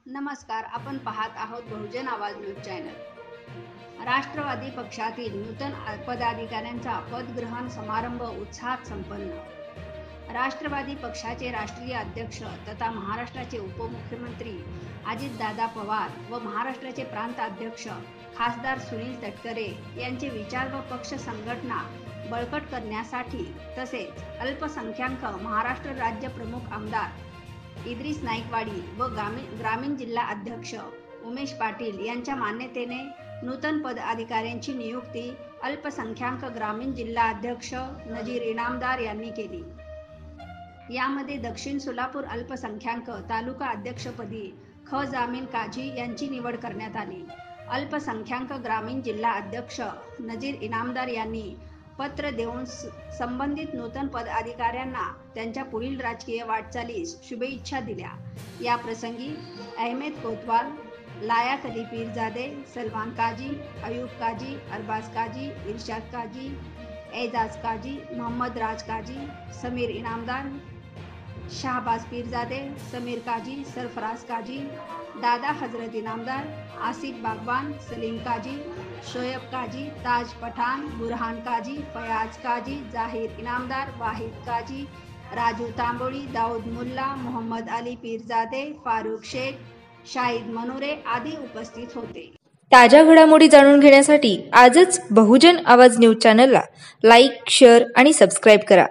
नमस्कार, आपण पाहत आहोत बहुजन आवाज न्यूज चॅनल। राष्ट्रवादी पक्षातील नूतन पदाधिकाऱ्यांचा पदग्रहण समारंभ उत्साहात संपन्न। राष्ट्रवादी पक्षाचे राष्ट्रीय अध्यक्ष तथा महाराष्ट्राचे उपमुख्यमंत्री अजितदादा पवार व महाराष्ट्राचे प्रांत अध्यक्ष खासदार सुनील तटकरे यांचे विचार व पक्ष संघटना बळकट करण्यासाठी तसेच अल्पसंख्याक महाराष्ट्र राज्य प्रमुख आमदार इद्रिस नाईकवाडी व ग्रामीण जिल्हा अध्यक्ष उमेश पाटील यांच्या मान्यतेने नूतन पदाधिकाऱ्यांची नियुक्ती अल्पसंख्याक ग्रामीण जिल्हा अध्यक्ष नजीर इनामदार यांनी केली। यामध्ये दक्षिण सोलापूर अल्पसंख्याक तालुका अध्यक्षपदी ख जामीन काझी यांची निवड करण्यात आली। अल्पसंख्याक ग्रामीण जिल्हा अध्यक्ष नजीर इनामदार यांनी पत्र देऊन संबंधित नूतन पदाधिकाऱ्यांना त्यांच्या पुढील राजकीय वाटचालीस शुभेच्छा दिल्या। या प्रसंगी अहमद कोतवाल, लायक अली पीरजादे, सलमान काजी, अयूब काजी, अरबाज काजी, इरशाद काजी, एजाज काजी, मोहम्मद राज काजी, समीर इनामदार, शाहबाज पीरजादे, समीर काजी, सरफराज काजी, दादा हजरत इनामदार, आसिफ बागवान, सलीम काजी, शोएब काजी, ताज पठान, बुरहान काजी, फयाज काजी, जाहिर इनामदार, वाहिद काजी, राजू तांबोळी, दाऊद मुल्ला, मोहम्मद अली पीरजादे, फारूक शेख, शाहिद मनोरे आदी उपस्थित होते। ताज्या घडामोडी जाणून घेण्यासाठी आजच बहुजन आवाज न्यूज चॅनलला लाईक, शेअर आणि सबस्क्राईब करा।